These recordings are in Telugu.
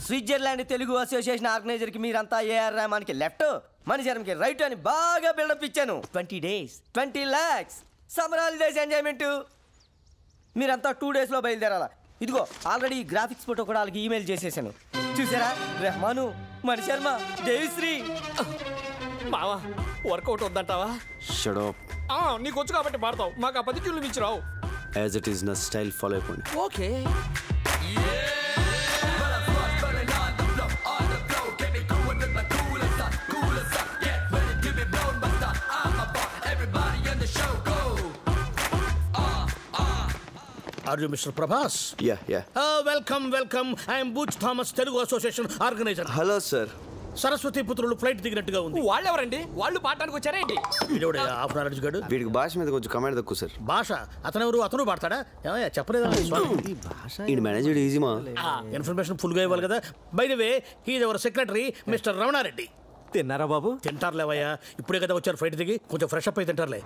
స్విట్జర్లాండ్ తెలుగు అసోసియేషన్ ఆర్గనైజర్ కి మీరంతా ఏఆర్ రెహమాన్ కి లెఫ్ట్, మణిశర్మకి రైట్ అని బాగా బిల్డప్ ఇచ్చాను. 20 days 20 lakhs summer holidays enjoyment. మీరంతా 2 days లో బయలుదేరాలా. ఇదిగో ఆల్రెడీ గ్రాఫిక్స్ ఫోటో కూడా వాళ్ళకి ఈమెయిల్ చేసేసాను. చూసారా, రెహమాను, మణిశర్మ, దేవిశ్రీ. బావా వర్కౌట్ వద్దంటావా? Shut up. నీకు వచ్చు కాబట్టి పాడతావు, మాకు ఆ 10 ట్యూన్లు మించిరావు. యాజ్ ఇట్ ఈస్ నా స్టైల్ ఫాలో అయిపోండి. Okay. Are you Mr. Prabhas? Yeah. Welcome. I am Butch Thomas, Telugu Association organizer. Hello sir. Saraswati పుత్రులు ఫ్లైట్ దిగినట్టుగా ఉంది. వాళ్ళు ఎవరండి? వాళ్ళు పాడటానికి వచ్చారేంటి? వీడోడే హాఫ్ నాలెడ్జ్ గాడు. వీడికి భాష మీద కొంచెం కమాండ్ తక్కువ సార్. భాష అతనెవరు? అతను పాడతాడా? చెప్పలేదా? ఈ మేనేజర్ ఈజీ మా ఇన్ఫర్మేషన్ ఫుల్ గా ఇవ్వాలి కదా. By the way, he is our secretary mister Ramanareddy. తిన్నారా బాబు? తింటారులేవయ్యా, ఇప్పుడే కదా వచ్చారు ఫ్లైట్ దిగి, కొంచెం ఫ్రెష్ అప్ అయి తింటారులే.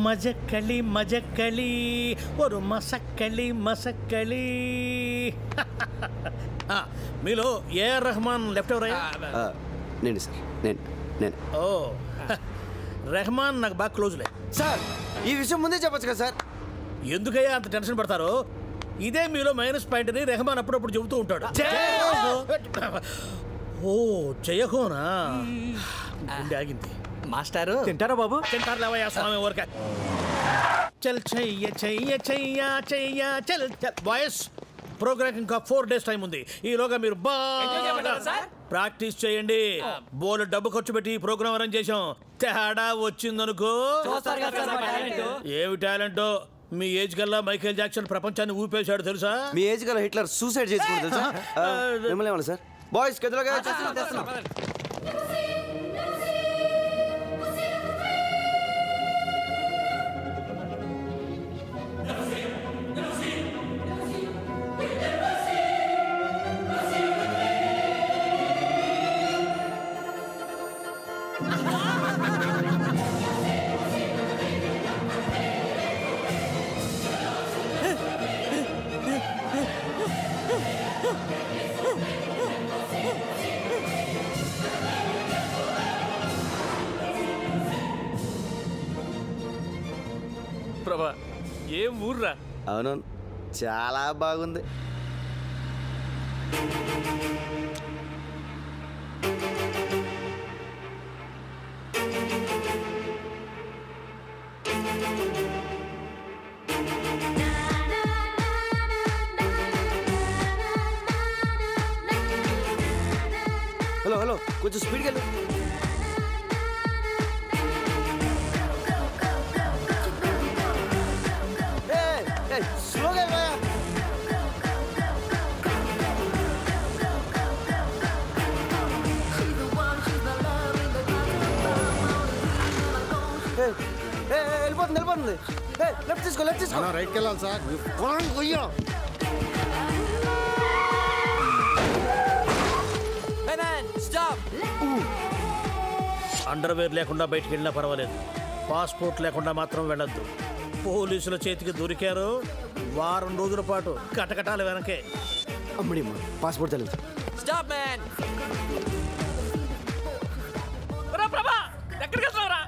మజక్కలి ఒరు మసక్కలి. మీలో ఏఆర్ రెహమాన్ లెఫ్ట్ ఎవరయ్యా? నేను సార్, నేను. ఓ రెహమాన్ నాకు బాగా క్లోజ్లే. సార్ ఈ విషయం ముందే చెప్పచ్చు కదా సార్. ఎందుకయ్యా అంత టెన్షన్ పడతారు? ఇదే మీలో మైనస్ పాయింట్ అని రెహమాన్ అప్పుడప్పుడు చెబుతూ ఉంటాడు. ఓ జయహోనా, గుండె ఆగింది. మాస్టారు తింటారా బాబు? తింటారులేవయ్యా స్వామి ఊరికే. చల్ చెయ్య చల్ బాయ్స్, ప్రోగ్రామ్ ఇంకా 4 days టైం ఉంది. ఈలోగా మీరు బాగా ప్రాక్టీస్ చేయండి. బోల్ డబ్బు ఖర్చు పెట్టి ఈ ప్రోగ్రామ్ అరేంజ్ చేసాం. తేడా వచ్చిందనుకో. ఏమి టాలెంట్! మీ ఏజ్ కల్లా మైకేల్ జాక్సన్ ప్రపంచాన్ని ఊపేశాడు తెలుసా? మీ ఏజ్ కల్లా హిట్లర్ సూసైడ్ చేసుకుంటారు తెలుసా? మిమ్మల్ని ఏమన్నా సార్? బాయ్స్ కదలగా ప్రభా, ఏం ఊర్రా? అవును, చాలా బాగుంది. హలో కొంచెం స్పీడ్గా వెళ్ళు. స్లోగా వెళ్ళవా? వెళ్ళిపోతుంది. లెఫ్ట్ తీసుకో. రైట్కి వెళ్ళాలి సార్. అండర్వేర్ లేకుండా బయటికి వెళ్ళినా పర్వాలేదు, పాస్పోర్ట్ లేకుండా మాత్రం వెళ్ళొద్దు. పోలీసుల చేతికి దొరికారు, వారం రోజుల పాటు కటకటాల వెనకే. అమ్మడిమ్మ, పాస్పోర్ట్ తెలియదు. Stop man. ప్రభా, ఎక్కడికి వెళ్తున్నావురా?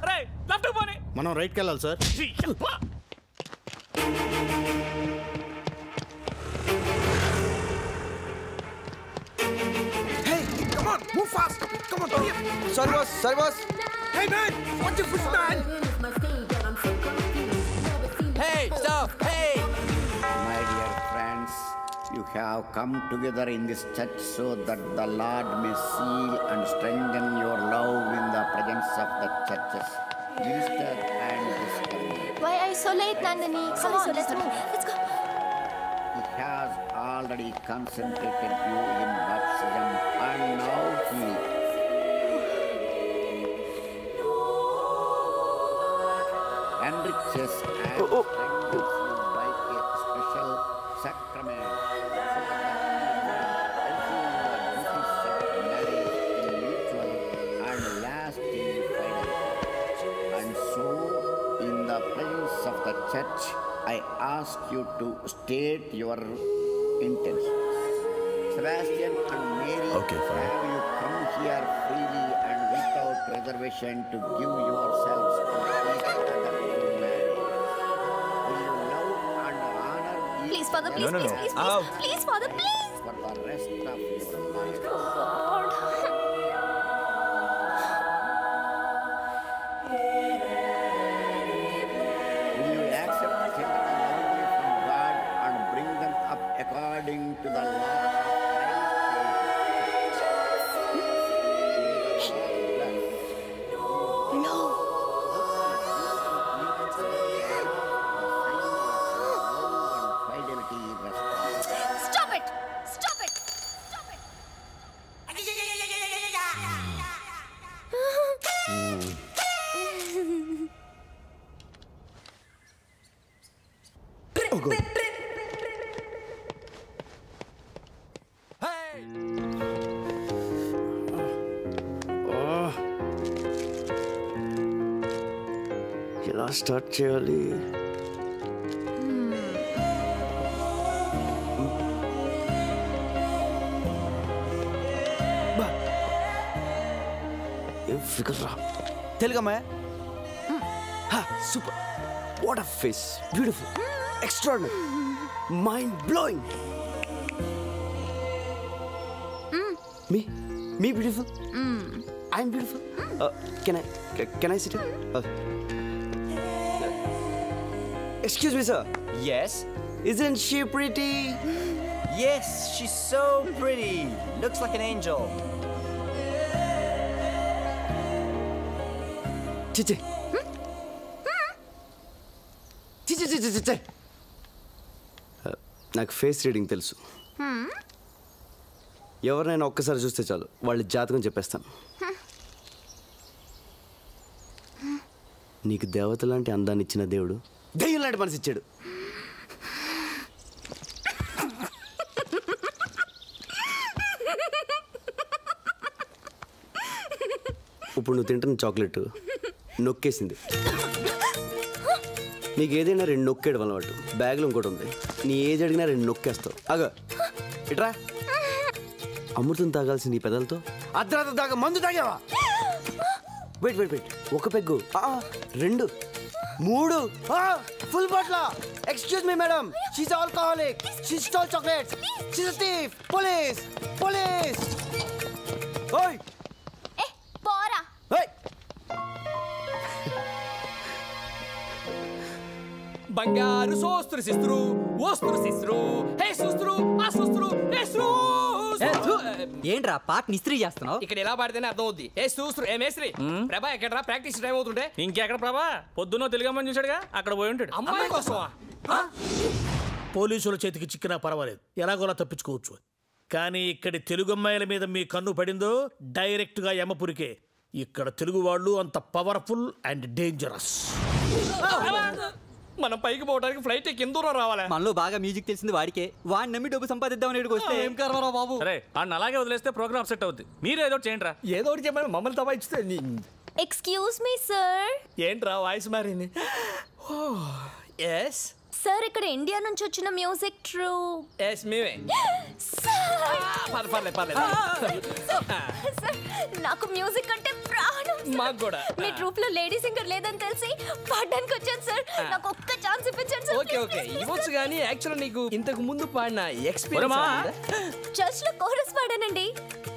రే, లెఫ్ట్ పోనీ. మనం రైట్కి వెళ్ళాలి sir. Move fast! Come on, hurry up! Sorry, boss! Hey man, watch your foot, man! Hey, stop! Hey! My dear friends, you have come together in this church so that the Lord may seal and strengthen your love in the presence of the churches. Minister and discovery. Why are you so late, Nandini? Come on, let's move. Let's go. He has already concentrated you in baptism and now he enriches and strengthens you by a special sacrament so that you may receive the duties of marriage in mutual and lasting freedom. And so, in the presence of the church, I ask you to state your intention. Sebastian and Mary, Okay, fine. have you come here freely and without reservation to give yourselves to each other in marriage? Will you love and honor each Please, Father, please, No, no, please, no. please, please, please, Father, please. for the rest of your life? God. Will you accept children lovingly from God and bring them up according to the law of Christ? No. Fidelity is responsible. Stop it. Stop it. Stop it. Oh God. ఎలా స్టార్ట్ చేయాలి? ఏం ఫిగర్ రా. తెలుగమ్మా? Super. What a face. Beautiful. Extraordinary. Mind blowing. Me beautiful? I'm beautiful? Can I sit here? Excuse me, sir. Yes? Isn't she pretty? Yes, she's so pretty. Looks like an angel. Chichi. Chichi. నాకు ఫేస్ రీడింగ్ తెలుసు. ఎవరినైనా ఒక్కసారి చూస్తే చాలు వాళ్ళ జాతకం చెప్పేస్తాను. నీకు దేవత లాంటి అందాన్ని ఇచ్చిన దేవుడు దెయ్యం లాంటి మనసు ఇచ్చాడు. ఇప్పుడు నువ్వు తింటున్న చాక్లెట్ నొక్కేసింది. నీకు ఏదైనా రెండు నొక్కేయడం అలవాటు. బ్యాగ్లో ఇంకోటి ఉంది. నీ ఏజ్ అడిగినా రెండు నొక్కేస్తావు. అగో ఇట్రా. అమృతం తాగాల్సి నీ పెదలతో అర్ధరాత్రి దాకా మందు తాగావా? వెయిట్. ఒక పెగ్గు, రెండు, మూడు, full Batla. Excuse me madam, she's alcoholic. She stall chocolates. She's a thief. Police. ఓయ్ ఏ పోరా. ఓయ్. బంగారు సోస్త్రు సిస్త్రు ఓస్త్రు సిస్త్రు హే సుస్త్రు ఆ సుస్త్రు హే ఏంట్రా పాట ఇస్త్రీ చేస్తున్నావు? ఇక్కడ ఎలా పాడితేనే అర్థం అవుద్ది. ఏ సూస్త్రు ఏ మేస్త్రి ప్రభా ఎక్కడరా ప్రాక్టీస్ టైం అవుతుంటే ఇంకెక్కడ ప్రభా పొద్దున్నో తెలుగమ్మని చూసాడుగా అక్కడ పోయి ఉంటాడు. అమ్మాయి కోసమా? పోలీసుల చేతికి చిక్కినా పర్వాలేదు, ఎలాగోలా తప్పించుకోవచ్చు. కానీ ఇక్కడి తెలుగు అమ్మాయిల మీద మీ కన్ను పడిందో డైరెక్ట్గా యమపురికే. ఇక్కడ తెలుగు వాళ్ళు అంత పవర్ఫుల్ అండ్ డేంజరస్. మనం పైకి పోవడానికి ఫ్లైట్ కింద దూరం రావాలా? మనలో బాగా మ్యూజిక్ తెలిసింది వాడికే. వాడిని నమ్మి డబ్బు సంపాదిద్దామని వస్తే ఏం కర్మరా బాబు. అరే వాడిని అలాగే వదిలేస్తే ప్రోగ్రామ్ సెట్ అవుద్ది. మీరు ఏదో చేయండి రా. ఏదో ఒకటి చెప్పండి, మమ్మల్ని తప్పించితే. Excuse me sir. ఏంట్రా వాయిస్ మారింది? ఎస్ సార్, ఇక్కడ ఇండియా నుంచి వచ్చిన మ్యూజిక్ ట్రూ. ఎస్ మేమే. పర్లేదు. సార్, నాకు మ్యూజిక్ అంటే ప్రాణం. మాకు కూడా. మీ ట్రూప్ లో లేడీ సింగర్ లేదని తెలిసి పాడడానికి వచ్చాను సార్. నాకు ఒక్క ఛాన్స్ ఇప్పించండి సార్. ఓకే ఇవ్వచ్చు కానీ యాక్చువల్ నీకు ఇంతకు ముందు పాడిన ఎక్స్పీరియన్స్. చర్చ్ లో కోరస్ పాడానండి.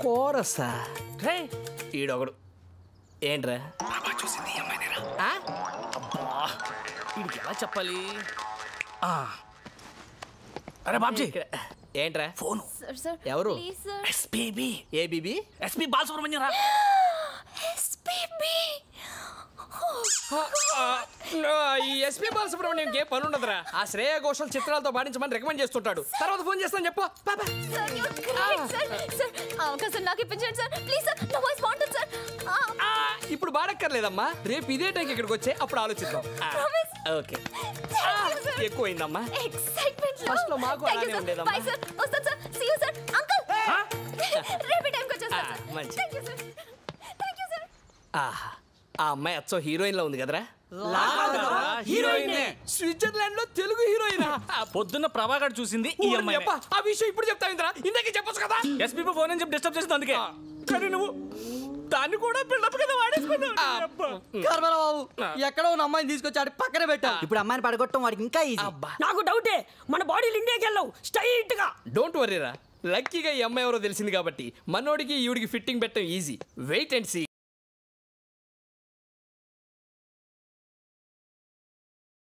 కోరసా? ఈడొకడు ఏంట్రా వీడికి ఎలా చెప్పాలి? అరే బాబ్జీ ఏంట్రా ఫోన్? సార్ ఎవరు? Please sir. ఎస్పీబీ. ఏ బీబీ? ఎస్పీ బాలసుబ్రహ్మణ్యం రా. ఎస్పీబీ. ఈ ఎస్పీ బాలసుబ్రహ్మణ్యం ఏ పని ఉండదురా. ఆ శ్రేయ ఘోషల్ చిత్రాలతో పాటించమని రికమెండ్ చేస్తుంటాడు. తర్వాత ఫోన్ చేస్తాను చెప్పు. Sir you are great sir. Sir అవకాశం నాకు ఇప్పించండి సార్ ప్లీజ్ సార్. నా వాయిస్ బాగుంటుంది సార్. ఇప్పుడు బాడక్కర్లేదమ్మా, రేపు ఇదే టైంకి ఇక్కడికి వచ్చే అప్పుడు ఆలోచిద్దాం. ఓకే. ఎక్కువైందమ్మా ఎక్సైట్మెంట్ ఫస్ట్ లో మాకు అలానే ఉండేదమ్మా. Bye sir. వస్తాను sir. See you sir. Uncle రేపు టైంకి వచ్చేస్తాను సార్. మంచి. Thank you sir. Thank you sir. ఆ అమ్మాయి అచ్చో హీరోయిన్ లో ఉంది కదరా. హీరోయిన్ స్విట్జర్లాండ్ లో తెలుగు హీరోయిన్ పొద్దున్న ప్రభాకర్ చూసింది ఈ అమ్మాయి ఆ విషయం ఇప్పుడు చెప్తా ఇంద్రా ఇందాకే చెప్పొచ్చు కదా ఎస్పీ ఫోన్ అని చెప్పి డిస్టర్బ్ చేసింది అందుకే కానీ నువ్వు దాన్ని కూడా బిల్డప్ కదా వాడేసుకున్నావు బాబు ఎక్కడో ఉన్న అమ్మాయిని తీసుకొచ్చాడు పక్కన పెట్టా ఇప్పుడు అమ్మాయిని పడగొట్టడం వాడికి ఇంకా ఈజీ. నాకు డౌటే మన బాడీలు ఇండియాకి వెళ్ళావు స్ట్రైట్ గా. డోంట్ వరీరా లక్కీగా ఈ అమ్మాయి ఎవరో తెలిసింది కాబట్టి మనోడికి ఈవిడికి ఫిట్టింగ్ పెట్టడం ఈజీ. Wait and see.